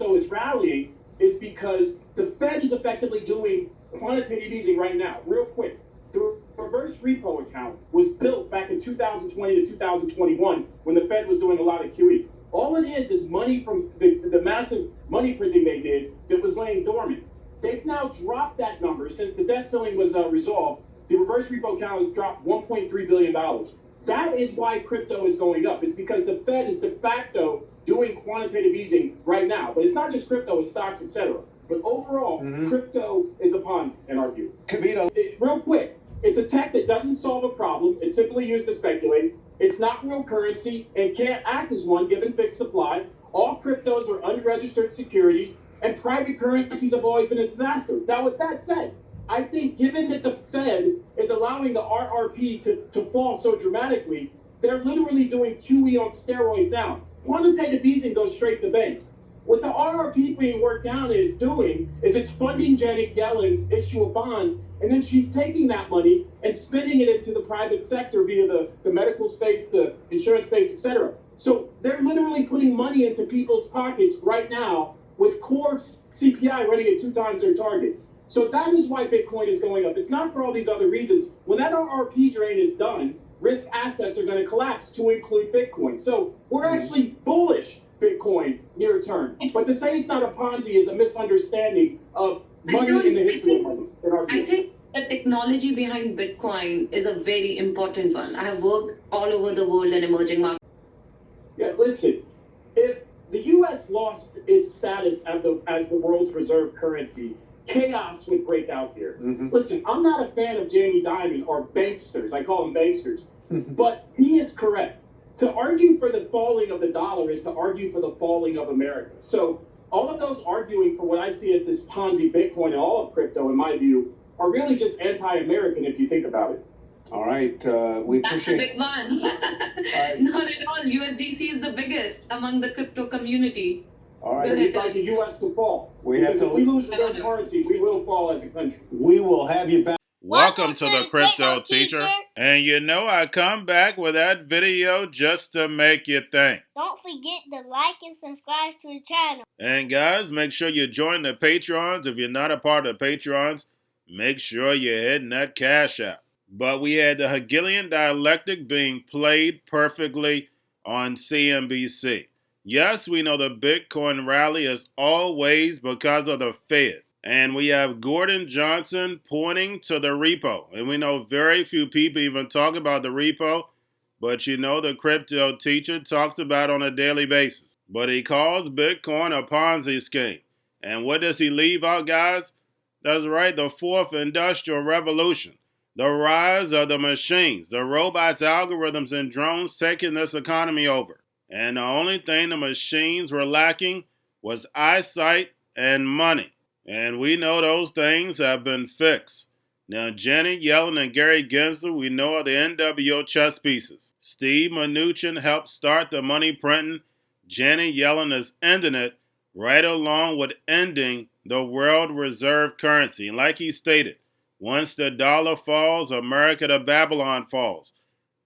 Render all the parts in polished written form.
is rallying is because the Fed is effectively doing quantitative easing right now. Real quick, the reverse repo account was built back in 2020 to 2021 when the Fed was doing a lot of QE. All it is money from the massive money printing they did that was laying dormant. They've now dropped that number since the debt ceiling was resolved. The reverse repo account has dropped $1.3 billion. That is why crypto is going up. It's because the Fed is de facto doing quantitative easing right now. But it's not just crypto, it's stocks, etc. But overall, crypto is a Ponzi, in our view. Kavito. Real quick, it's a tech that doesn't solve a problem. It's simply used to speculate. It's not real currency and can't act as one given fixed supply. All cryptos are unregistered securities, and private currencies have always been a disaster. Now, with that said, I think given that the Fed is allowing the RRP to fall so dramatically, they're literally doing QE on steroids now. Quantitative easing goes straight to banks. What the RRP being worked down is doing is it's funding Janet Yellen's issue of bonds, and then she's taking that money and spending it into the private sector via the medical space, the insurance space, etc. So they're literally putting money into people's pockets right now with core CPI running at 2 times their target. So that is why Bitcoin is going up. It's not for all these other reasons. When that RRP drain is done, risk assets are going to collapse to include Bitcoin. So we're actually bullish Bitcoin near term. But to say it's not a Ponzi is a misunderstanding of money in the history of money. I think the technology behind Bitcoin is a very important one. I have worked all over the world in emerging markets. Yeah, listen, if the U.S. lost its status as the world's reserve currency, chaos would break out here. Listen, I'm not a fan of Jamie Dimon or banksters. I call them banksters. But he is correct. To argue for the falling of the dollar is to argue for the falling of America. So all of those arguing for what I see as this Ponzi Bitcoin and all of crypto, in my view, are really just anti-American if you think about it. All right. We That's appreciate a big one. Not at all. USDC is the biggest among the crypto community. All right. So we'd like the U.S. to fall. If we lose reserve currency, we will fall as a country. We will have you back. Welcome to the Crypto Teacher. And you know I come back with that video just to make you think. Don't forget to like and subscribe to the channel. And guys, make sure you join the Patreons. If you're not a part of the Patreons, make sure you're hitting that cash out. But we had the Hegelian dialectic being played perfectly on CNBC. Yes, we know the Bitcoin rally is always because of the Fed. And we have Gordon Johnson pointing to the repo. And we know very few people even talk about the repo. But you know the crypto teacher talks about it on a daily basis. But he calls Bitcoin a Ponzi scheme. And what does he leave out, guys? That's right, the fourth industrial revolution. The rise of the machines, the robots, algorithms, and drones taking this economy over. And the only thing the machines were lacking was eyesight and money. And we know those things have been fixed. Now, Janet Yellen and Gary Gensler, we know are the NWO chess pieces. Steve Mnuchin helped start the money printing. Janet Yellen is ending it right along with ending the world reserve currency. And like he stated, once the dollar falls, America to Babylon falls.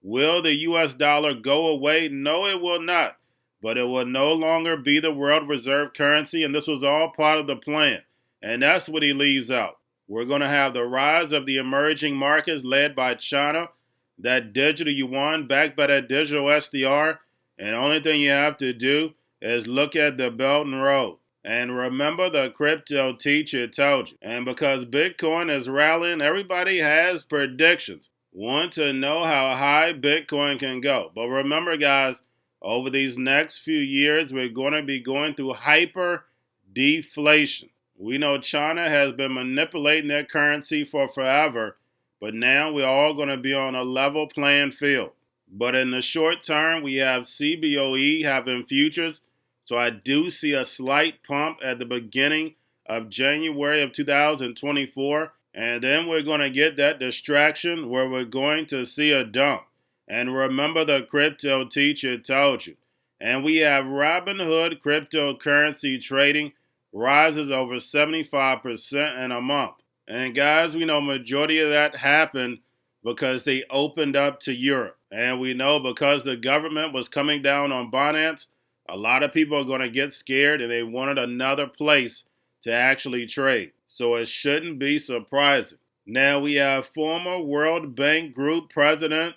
Will the U.S. dollar go away? No, it will not. But it will no longer be the world reserve currency, and this was all part of the plan. And that's what he leaves out. We're going to have the rise of the emerging markets led by China, that digital yuan backed by that digital SDR. And the only thing you have to do is look at the Belt and Road. And remember the crypto teacher told you. And because Bitcoin is rallying, everybody has predictions. Want to know how high Bitcoin can go. But remember, guys, over these next few years, we're going to be going through hyper deflation. We know China has been manipulating their currency for forever, but now we're all going to be on a level playing field. But in the short term, we have CBOE having futures, so I do see a slight pump at the beginning of January of 2024, and then we're going to get that distraction where we're going to see a dump. And remember the crypto teacher told you. And we have Robinhood cryptocurrency trading rises over 75% in a month. And guys, we know majority of that happened because they opened up to Europe. And we know because the government was coming down on Binance, A lot of people are going to get scared and they wanted another place to actually trade. So it shouldn't be surprising. Now we have former World Bank Group president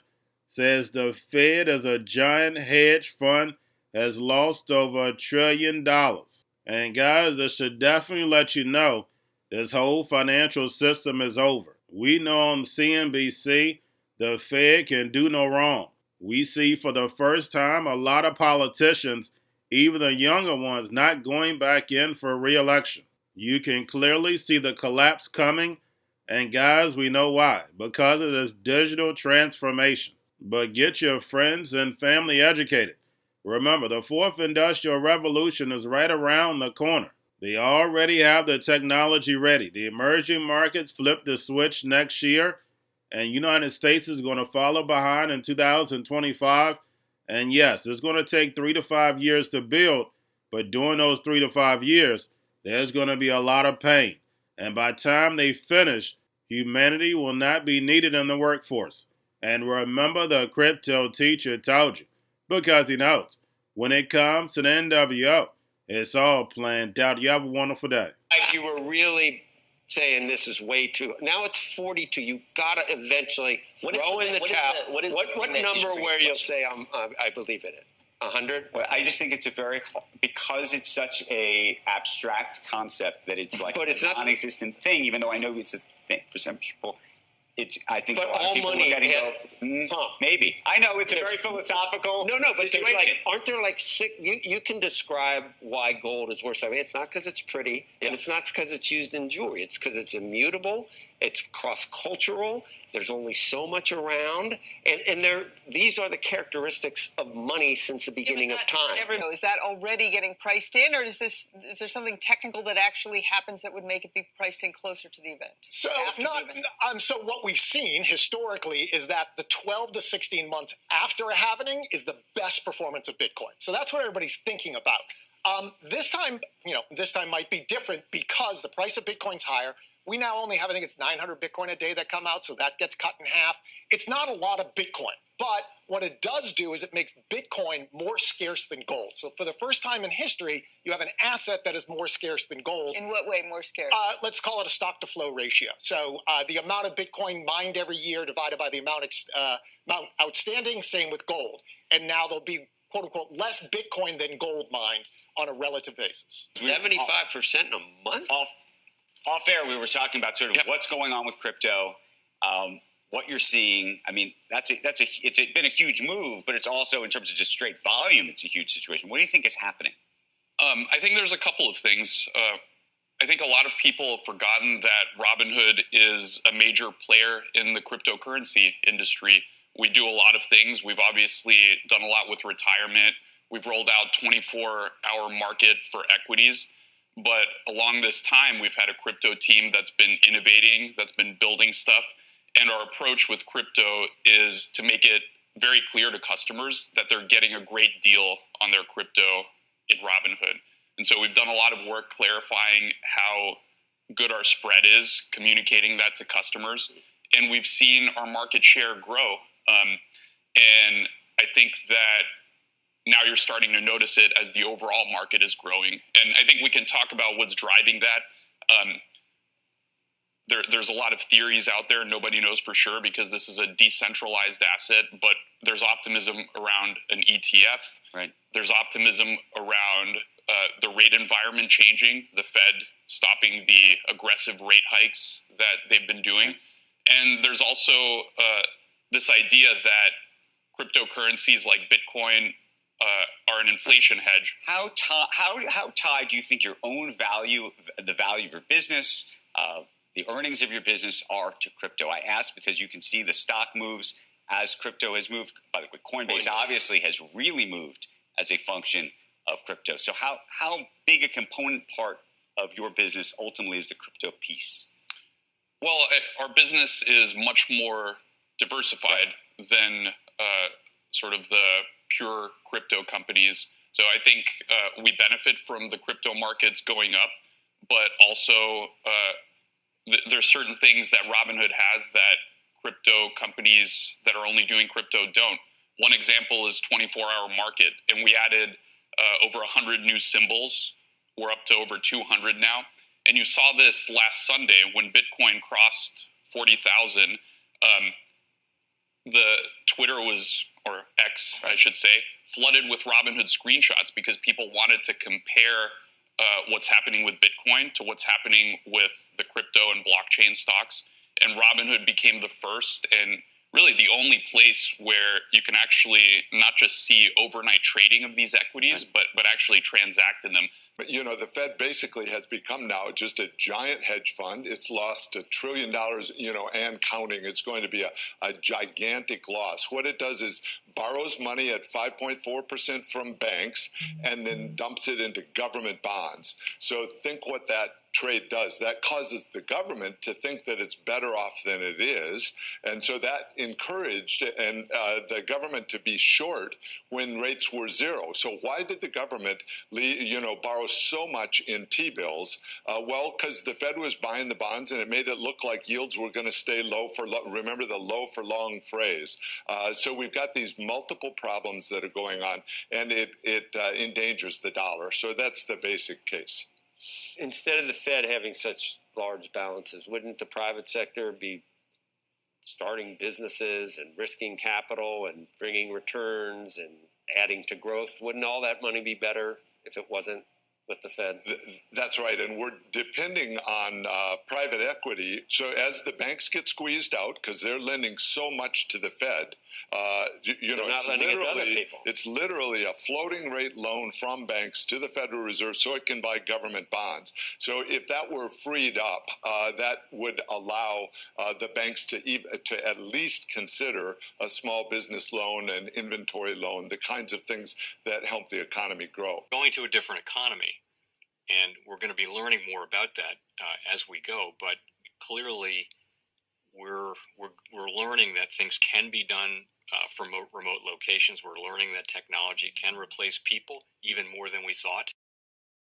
says the Fed as a giant hedge fund has lost over $1 trillion. And guys, this should definitely let you know this whole financial system is over. We know on CNBC the Fed can do no wrong. We see for the first time a lot of politicians, even the younger ones, not going back in for re-election. You can clearly see the collapse coming, and guys, we know why. Because of this digital transformation. But get your friends and family educated. Remember, the fourth industrial revolution is right around the corner. They already have the technology ready. The emerging markets flip the switch next year, and United States is going to follow behind in 2025. And yes, it's going to take 3 to 5 years to build, but during those 3 to 5 years, there's going to be a lot of pain. And by the time they finish, humanity will not be needed in the workforce. And remember, the crypto teacher told you, because he knows when it comes to the NWO, it's all planned out. You have a wonderful day. If you were really saying this is way too, now it's 42. You got to eventually throw in the towel. What number where you'll say I believe in it? 100? Well, I just think it's a very, because it's such a abstract concept that it's like, but it's a non-existent thing, even though I know it's a thing for some people. I think but a lot all of people money look at it and go, maybe. I know it's a very philosophical but situation. aren't there like six, you can describe why gold is worth something. It's not because it's pretty, and it's not because it's used in jewelry. It's because it's immutable, it's cross-cultural, there's only so much around, and these are the characteristics of money since the beginning of time. Is that already getting priced in, or is there something technical that actually happens that would make it be priced in closer to the event? So so what we've seen historically is that the 12 to 16 months after a halving is the best performance of Bitcoin. So that's what everybody's thinking about. This time might be different because the price of Bitcoin's higher. We now only have, I think it's 900 Bitcoin a day that come out, so that gets cut in half. It's not a lot of Bitcoin, but what it does do is it makes Bitcoin more scarce than gold. So for the first time in history, you have an asset that is more scarce than gold. In what way more scarce? Let's call it a stock-to-flow ratio. So the amount of Bitcoin mined every year divided by the amount outstanding, same with gold. And now there'll be, quote-unquote, less Bitcoin than gold mined on a relative basis. 75% in a month? Off air, we were talking about sort of what's going on with crypto, what you're seeing. I mean, it's been a huge move, but it's also in terms of just straight volume, it's a huge situation. What do you think is happening? I think there's a couple of things. I think a lot of people have forgotten that Robinhood is a major player in the cryptocurrency industry. We do a lot of things. We've obviously done a lot with retirement. We've rolled out 24-hour market for equities. But along this time, we've had a crypto team that's been innovating, that's been building stuff. And our approach with crypto is to make it very clear to customers that they're getting a great deal on their crypto in Robinhood. And so we've done a lot of work clarifying how good our spread is, communicating that to customers. And we've seen our market share grow. And I think that now you're starting to notice it as the overall market is growing. And I think we can talk about what's driving that. There's a lot of theories out there. Nobody knows for sure because this is a decentralized asset, but there's optimism around an ETF. Right. There's optimism around the rate environment changing, the Fed stopping the aggressive rate hikes that they've been doing. And there's also this idea that cryptocurrencies like Bitcoin are an inflation hedge. How tied do you think your own value, the value of your business, the earnings of your business are to crypto? I ask because you can see the stock moves as crypto has moved. By the way, Coinbase obviously has really moved as a function of crypto. So how big a component part of your business ultimately is the crypto piece? Well, our business is much more diversified than sort of the pure crypto companies. So I think we benefit from the crypto markets going up, but also there's certain things that Robinhood has that crypto companies that are only doing crypto don't. One example is 24-hour market, and we added over 100 new symbols. We're up to over 200 now. And you saw this last Sunday when Bitcoin crossed 40,000. The Twitter was, or X, I should say, flooded with Robinhood screenshots because people wanted to compare what's happening with Bitcoin to what's happening with the crypto and blockchain stocks. And Robinhood became the first and really the only place where you can actually not just see overnight trading of these equities, but actually transact in them. But, you know, the Fed basically has become now just a giant hedge fund. It's lost $1 trillion, you know, and counting. It's going to be a gigantic loss. What it does is borrows money at 5.4% from banks and then dumps it into government bonds. So think what that trade does. That causes the government to think that it's better off than it is. And so that encouraged the government to be short when rates were zero. So why did the government, borrow so much in T-bills? Well, because the Fed was buying the bonds and it made it look like yields were going to stay low for remember the low for long phrase. So we've got these multiple problems that are going on, and it endangers the dollar. So that's the basic case. Instead of the Fed having such large balances, wouldn't the private sector be starting businesses and risking capital and bringing returns and adding to growth? Wouldn't all that money be better if it wasn't with the Fed? That's right, and we're depending on private equity. So as the banks get squeezed out, because they're lending so much to the Fed, it's literally a floating rate loan from banks to the Federal Reserve so it can buy government bonds. So if that were freed up, that would allow the banks to at least consider a small business loan, an inventory loan, the kinds of things that help the economy grow. Going to a different economy, and we're going to be learning more about that as we go. But clearly, we're learning that things can be done from remote locations. We're learning that technology can replace people even more than we thought.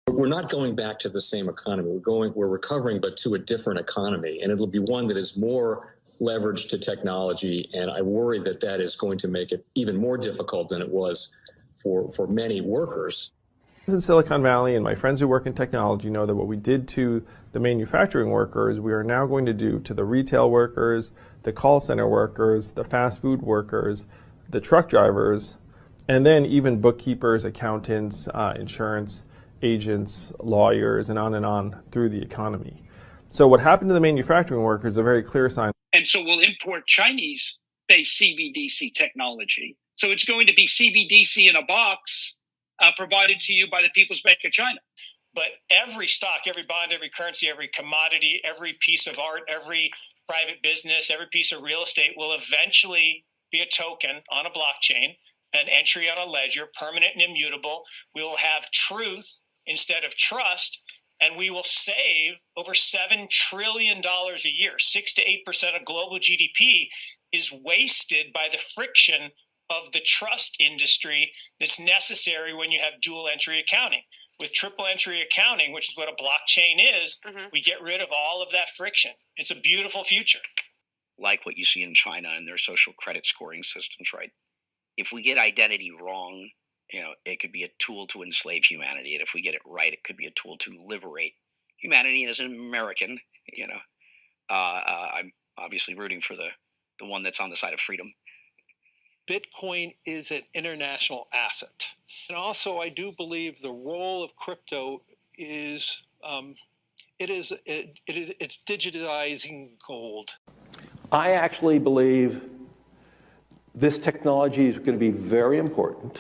We're not going back to the same economy. We're recovering, but to a different economy, and it'll be one that is more leveraged to technology. And I worry that is going to make it even more difficult than it was for many workers. In Silicon Valley, and my friends who work in technology know that what we did to the manufacturing workers, we are now going to do to the retail workers, the call center workers, the fast food workers, the truck drivers, and then even bookkeepers, accountants, insurance agents, lawyers, and on through the economy. So what happened to the manufacturing workers is a very clear sign. And so we'll import Chinese-based CBDC technology. So it's going to be CBDC in a box provided to you by the People's Bank of China. But every stock, every bond, every currency, every commodity, every piece of art, every private business, every piece of real estate will eventually be a token on a blockchain, an entry on a ledger, permanent and immutable. We will have truth instead of trust, and we will save over $7 trillion a year. 6 to 8% of global GDP is wasted by the friction of the trust industry that's necessary when you have dual entry accounting. With triple entry accounting, which is what a blockchain is, we get rid of all of that friction. It's a beautiful future. Like what you see in China and their social credit scoring systems, right? If we get identity wrong, it could be a tool to enslave humanity. And if we get it right, it could be a tool to liberate humanity. And as an American, I'm obviously rooting for the one that's on the side of freedom. Bitcoin is an international asset. And also, I do believe the role of crypto is it's digitizing gold. I actually believe this technology is going to be very important.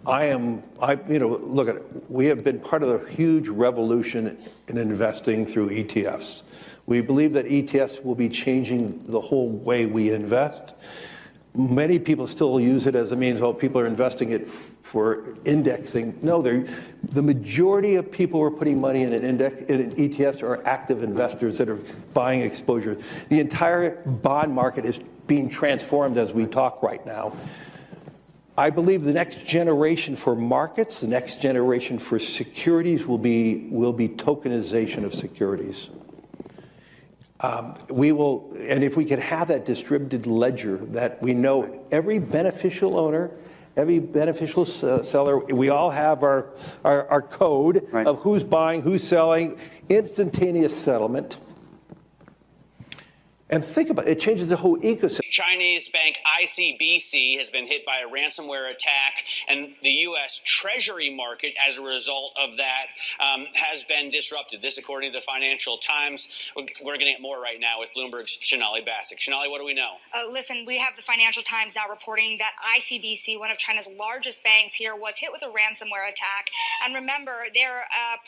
Look at it. We have been part of the huge revolution in investing through ETFs. We believe that ETFs will be changing the whole way we invest. Many people still use it as a means, people are investing it for indexing. No, the majority of people who are putting money in an ETFs are active investors that are buying exposure. The entire bond market is being transformed as we talk right now. I believe the next generation for markets, the next generation for securities will be tokenization of securities. And if we could have that distributed ledger that we know every beneficial owner every beneficial seller, we all have our code of who's buying, who's selling, instantaneous settlement. And think about it, it changes the whole ecosystem. Chinese bank ICBC has been hit by a ransomware attack, and the U.S. Treasury market, as a result of that, has been disrupted. This, according to the Financial Times. We're getting at more right now with Bloomberg's Shonali Bassick. Shonali, what do we know? Listen, we have the Financial Times now reporting that ICBC, one of China's largest banks here, was hit with a ransomware attack. And remember, they're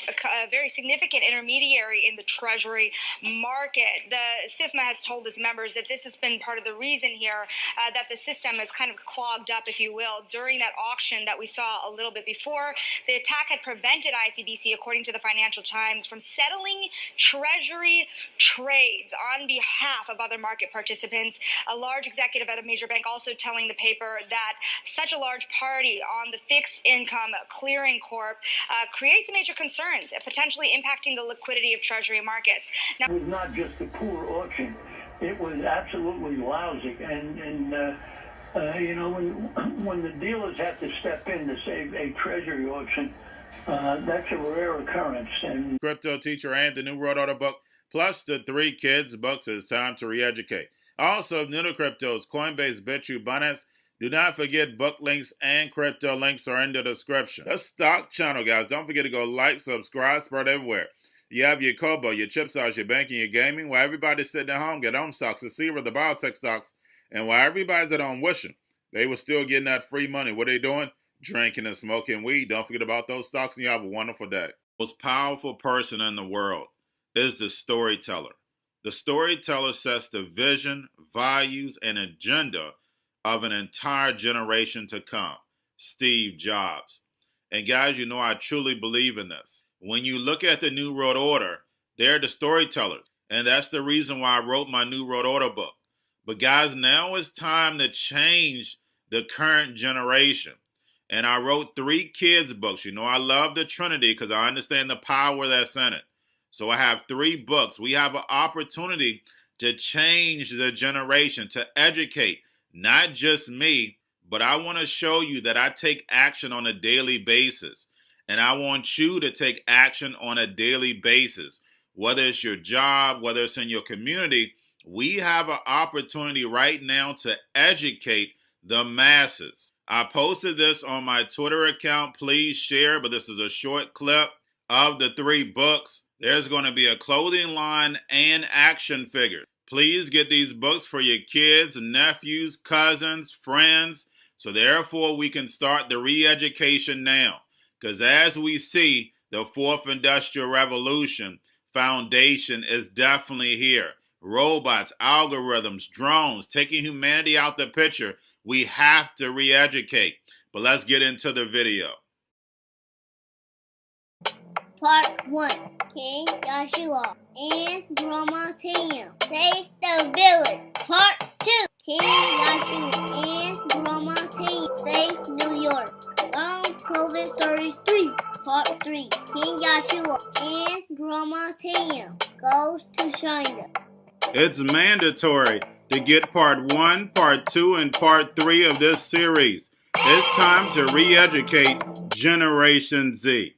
a very significant intermediary in the Treasury market. The SIFMA has told its members that this has been part of the reason here that the system is kind of clogged up, if you will, during that auction that we saw a little bit before. The attack had prevented ICBC, according to the Financial Times, from settling Treasury trades on behalf of other market participants. A large executive at a major bank also telling the paper that such a large party on the fixed income clearing corp creates major concerns, potentially impacting the liquidity of Treasury markets. Now, it was not just a poor auction. It was absolutely lousy, and you know, when the dealers have to step in to save a Treasury auction, that's a rare occurrence. And Cryptoteacher and the new World Order book, plus the 3 kids books, It's Time to Re-Educate. Also, if new to cryptos, Coinbase, Bitrue, Binance, do not forget book links and crypto links are in the description. The stock channel, guys. Don't forget to go like, subscribe, spread everywhere. You have your Kobo, your chip stocks, your banking, your gaming. While everybody's sitting at home, get on stocks, the Seaver, the biotech stocks. And while everybody's at home wishing, they were still getting that free money. What are they doing? Drinking and smoking weed. Don't forget about those stocks, and you have a wonderful day. The most powerful person in the world is the storyteller. The storyteller sets the vision, values, and agenda of an entire generation to come. Steve Jobs. And guys, you know I truly believe in this. When you look at the New World Order, they're the storytellers. And that's the reason why I wrote my New World Order book. But guys, now it's time to change the current generation. And I wrote 3 kids books. You know I love the Trinity because I understand the power that's in it. So I have 3 books. We have an opportunity to change the generation, to educate, not just me, but I want to show you that I take action on a daily basis. And I want you to take action on a daily basis. Whether it's your job, whether it's in your community, we have an opportunity right now to educate the masses. I posted this on my Twitter account. Please share, but this is a short clip of the 3 books. There's going to be a clothing line and action figures. Please get these books for your kids, nephews, cousins, friends, so therefore we can start the re-education now. Because as we see, the 4th Industrial Revolution foundation is definitely here. Robots, algorithms, drones, taking humanity out the picture. We have to re-educate. But let's get into the video. Part 1. King Joshua and Grandma Tam save the village. Part 2. King Joshua and Grandma Tam save New York. Long COVID Stories 3. Part 3. King Joshua and Grandma Tam goes to China. It's mandatory to get part 1, part 2, and part 3 of this series. It's time to re-educate Generation Z.